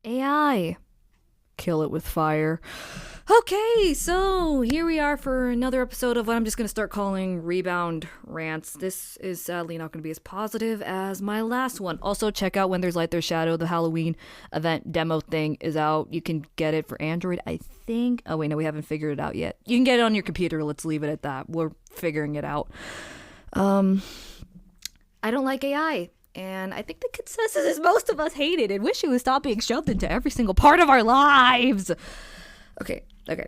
AI. Kill it with fire. Okay, so here we are for another episode of what I'm just going to start calling Rebound Rants. This is sadly not going to be as positive as my last one. Also, check out When There's Light, There's Shadow. The Halloween event demo thing is out. You can get it for Android, I think. Oh, wait, no, we haven't figured it out yet. You can get it on your computer. Let's leave it at that. We're figuring it out. I don't like AI. And I think the consensus is most of us hate it and wish it would stop being shoved into every single part of our lives. Okay.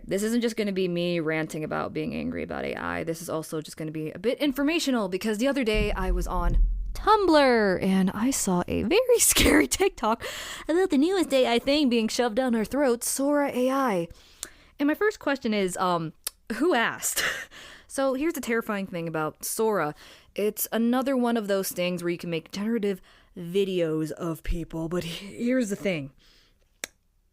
This isn't just going to be me ranting about being angry about AI. This is also just going to be a bit informational because the other day I was on Tumblr and I saw a very scary TikTok about the newest AI thing being shoved down our throats, Sora AI. And my first question is, who asked? So here's the terrifying thing about Sora. It's another one of those things where you can make generative videos of people, but here's the thing.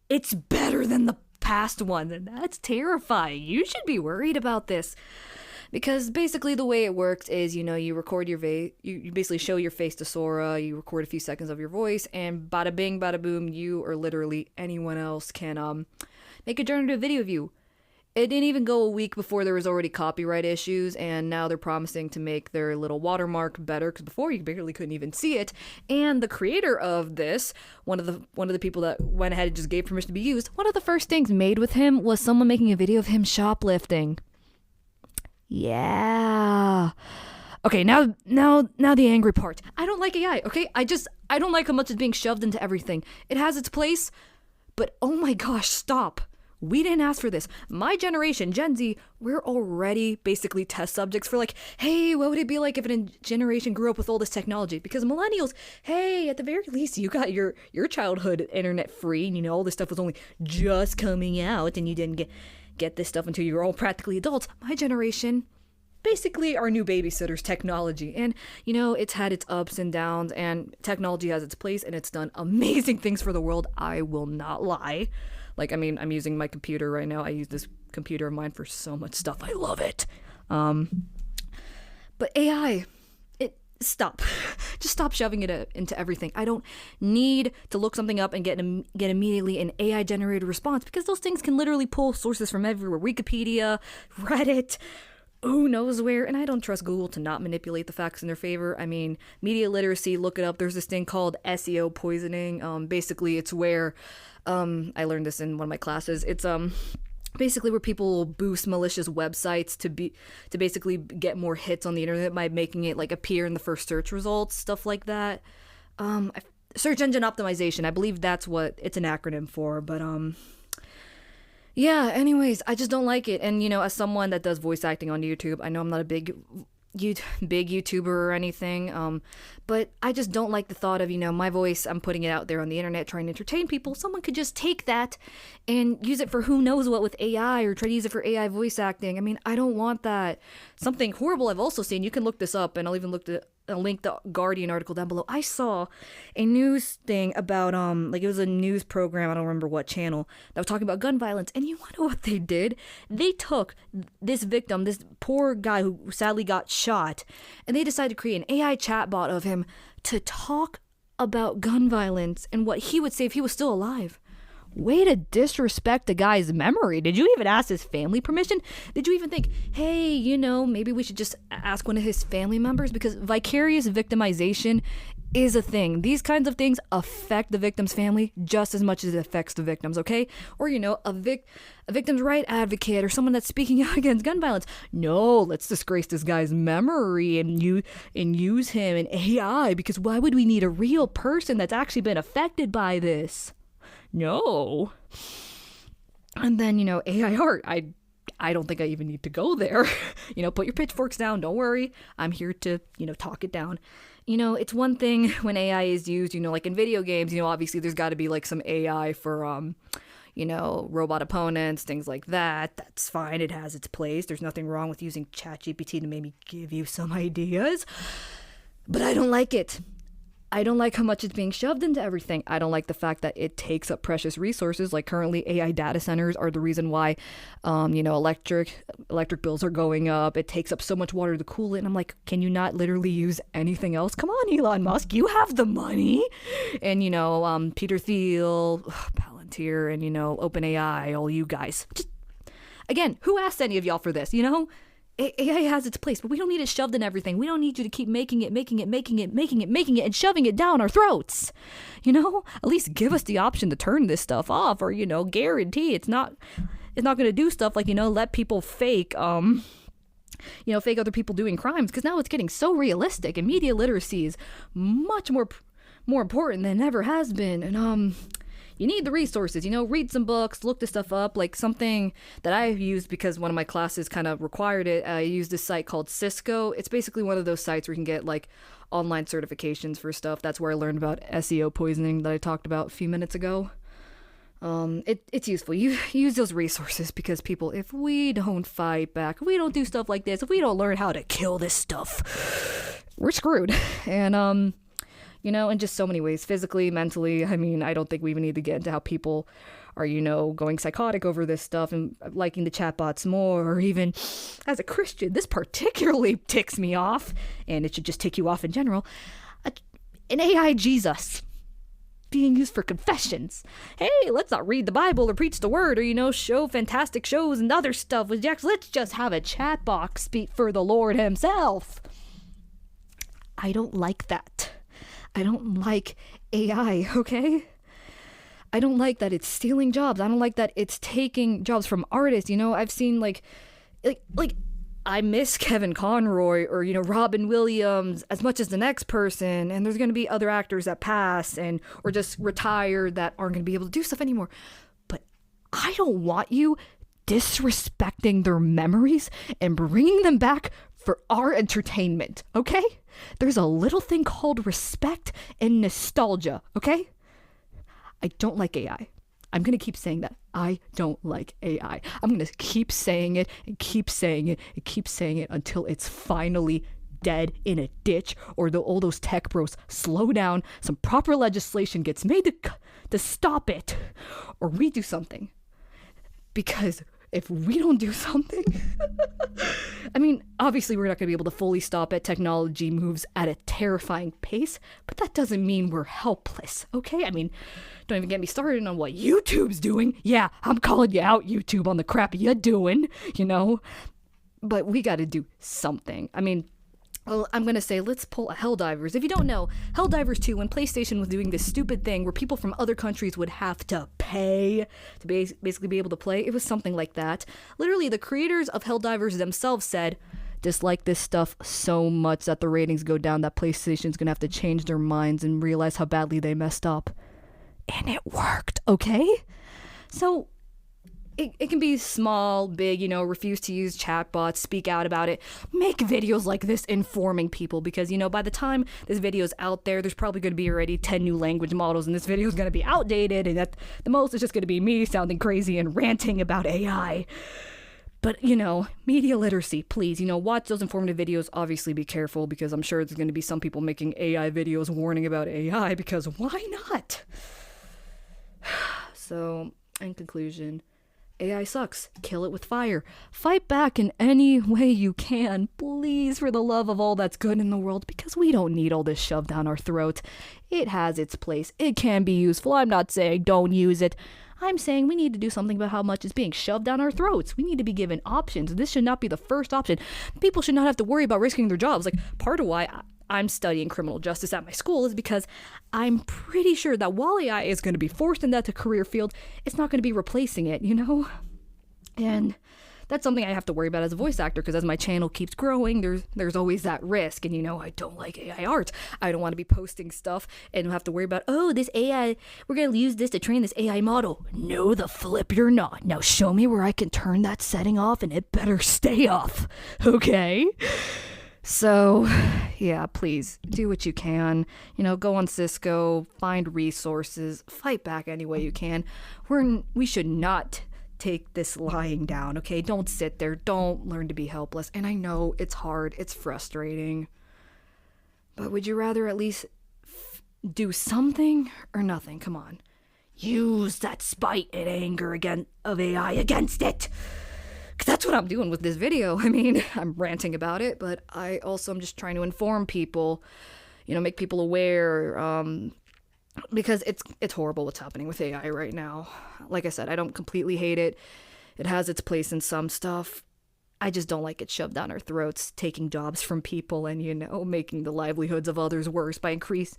It's better than the past one, and that's terrifying. You should be worried about this. Because basically the way it works is, you record your you basically show your face to Sora, you record a few seconds of your voice, and bada bing, bada boom, you or literally anyone else can make a generative video of you. It didn't even go a week before there was already copyright issues, and now they're promising to make their little watermark better, because before you barely couldn't even see it. And the creator of this, one of the people that went ahead and just gave permission to be used, one of the first things made with him was someone making a video of him shoplifting. Yeah. Okay, now the angry part. I don't like AI, okay? I don't like how much it's being shoved into everything. It has its place, but oh my gosh, stop. We didn't ask for this. My generation, Gen Z, we're already basically test subjects for hey, what would it be like if a generation grew up with all this technology? Because millennials, hey, at the very least, you got your childhood internet free, and all this stuff was only just coming out, and you didn't get this stuff until you were all practically adults. My generation, basically our new babysitter's technology. And, it's had its ups and downs, and technology has its place, and it's done amazing things for the world. I will not lie. I'm using my computer right now. I use this computer of mine for so much stuff. I love it. But AI, stop. Just stop shoving it into everything. I don't need to look something up and get immediately an AI-generated response, because those things can literally pull sources from everywhere. Wikipedia, Reddit, who knows where. And I don't trust Google to not manipulate the facts in their favor. Media literacy, look it up. There's this thing called SEO poisoning. Basically, it's where... I learned this in one of my classes. It's basically where people will boost malicious websites to basically get more hits on the internet by making it appear in the first search results, stuff like that. Search engine optimization. I believe that's what it's an acronym for. But yeah. Anyways, I just don't like it. And as someone that does voice acting on YouTube, I know I'm not a big YouTuber or anything, but I just don't like the thought of, my voice, I'm putting it out there on the internet trying to entertain people. Someone could just take that and use it for who knows what with AI, or try to use it for AI voice acting. I don't want that. Something horrible I've also seen, you can look this up, and I'll even link the Guardian article down below. I saw a news thing about it was a news program, I don't remember what channel, that was talking about gun violence. And you want to know what they did? They took this victim, this poor guy who sadly got shot, and they decided to create an AI chatbot of him to talk about gun violence and what he would say if he was still alive. Way to disrespect the guy's memory. Did you even ask his family permission? Did you even think, hey, maybe we should just ask one of his family members? Because vicarious victimization is a thing. These kinds of things affect the victim's family just as much as it affects the victims, okay? Or, a victim's right advocate, or someone that's speaking out against gun violence. No, let's disgrace this guy's memory and use him in AI, because why would we need a real person that's actually been affected by this? No. And then, AI art. I don't think I even need to go there. Put your pitchforks down. Don't worry. I'm here to, talk it down. It's one thing when AI is used, like in video games, obviously there's got to be some AI for, robot opponents, things like that. That's fine. It has its place. There's nothing wrong with using ChatGPT to maybe give you some ideas. But I don't like it. I don't like how much is being shoved into everything. I don't like the fact that it takes up precious resources. Like currently AI data centers are the reason why, electric bills are going up. It takes up so much water to cool it. And I'm like, can you not literally use anything else? Come on, Elon Musk, you have the money. And, Peter Thiel, Palantir, and, OpenAI, all you guys. Just, again, who asked any of y'all for this, AI has its place, but we don't need it shoved in everything. We don't need you to keep making it, and shoving it down our throats. At least give us the option to turn this stuff off, or, guarantee it's not going to do stuff like, let people fake fake other people doing crimes, because now it's getting so realistic, and media literacy is much more important than it ever has been. And you need the resources, read some books, look this stuff up. Like something that I used because one of my classes kind of required it. I used this site called Cisco. It's basically one of those sites where you can get like online certifications for stuff. That's where I learned about SEO poisoning that I talked about a few minutes ago. It's useful. You use those resources because people, if we don't fight back, if we don't do stuff like this, if we don't learn how to kill this stuff, we're screwed. And, in just so many ways, physically, mentally. I mean, I don't think we even need to get into how people are, going psychotic over this stuff and liking the chatbots more, or even as a Christian, this particularly ticks me off, and it should just tick you off in general. An AI Jesus being used for confessions. Hey, let's not read the Bible or preach the word or, show fantastic shows and other stuff with Jax. Let's just have a chat box speak for the Lord himself. I don't like that. I don't like AI, okay? I don't like that it's stealing jobs. I don't like that it's taking jobs from artists. I've seen like I miss Kevin Conroy or, Robin Williams as much as the next person. And there's going to be other actors that pass or just retire that aren't going to be able to do stuff anymore. But I don't want you disrespecting their memories and bringing them back for our entertainment, okay? There's a little thing called respect and nostalgia, okay? I don't like AI. I'm going to keep saying that. I don't like AI. I'm going to keep saying it and keep saying it and keep saying it until it's finally dead in a ditch, or all those tech bros slow down, some proper legislation gets made to stop it, or we do something. Because if we don't do something, I mean, obviously we're not going to be able to fully stop it. Technology moves at a terrifying pace, but that doesn't mean we're helpless, okay? I mean, don't even get me started on what YouTube's doing. Yeah, I'm calling you out, YouTube, on the crap you're doing, But we got to do something. I mean, well, I'm going to say, let's pull a Helldivers. If you don't know, Helldivers 2, when PlayStation was doing this stupid thing where people from other countries would have to pay to basically be able to play, it was something like that. Literally, the creators of Helldivers themselves said, dislike this stuff so much that the ratings go down that PlayStation's going to have to change their minds and realize how badly they messed up. And it worked, okay? So it can be small, big, refuse to use chatbots, speak out about it, make videos like this informing people, because, by the time this video's out there's probably going to be already 10 new language models, and this video is going to be outdated, and at the most it's just going to be me sounding crazy and ranting about AI. But, media literacy, please, watch those informative videos. Obviously be careful, because I'm sure there's going to be some people making AI videos warning about AI, because why not? So, in conclusion, AI sucks. Kill it with fire. Fight back in any way you can, please, for the love of all that's good in the world, because we don't need all this shoved down our throat. It has its place. It can be useful. I'm not saying don't use it. I'm saying we need to do something about how much is being shoved down our throats. We need to be given options. This should not be the first option. People should not have to worry about risking their jobs. Like, part of why I'm studying criminal justice at my school is because I'm pretty sure that while AI is going to be forced into that career field, it's not going to be replacing it, And that's something I have to worry about as a voice actor, because as my channel keeps growing, there's always that risk. And I don't like AI art. I don't want to be posting stuff and have to worry about, this AI, we're going to use this to train this AI model. No, the flip you're not. Now show me where I can turn that setting off, and it better stay off. Okay? So, yeah, please do what you can. Go on Cisco, find resources, fight back any way you can. We should not take this lying down, okay? Don't sit there. Don't learn to be helpless. And I know it's hard. It's frustrating. But would you rather at least do something or nothing. Come on. Use that spite and anger of AI against it. Because that's what I'm doing with this video. I mean, I'm ranting about it, but I also am just trying to inform people, make people aware, because it's horrible what's happening with AI right now. Like I said, I don't completely hate it. It has its place in some stuff. I just don't like it shoved down our throats, taking jobs from people and, making the livelihoods of others worse by increasing,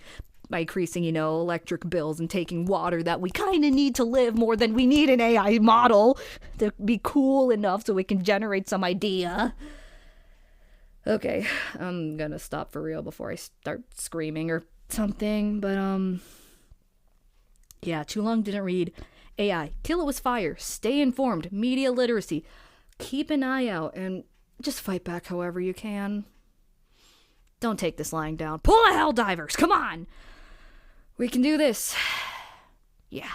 electric bills and taking water that we kind of need to live more than we need an AI model to be cool enough so it can generate some idea. Okay, I'm gonna stop for real before I start screaming or something, but, yeah, too long didn't read. AI, till it was fire, stay informed, media literacy, keep an eye out, and just fight back however you can. Don't take this lying down. Pull the hell divers, come on! We can do this. Yeah.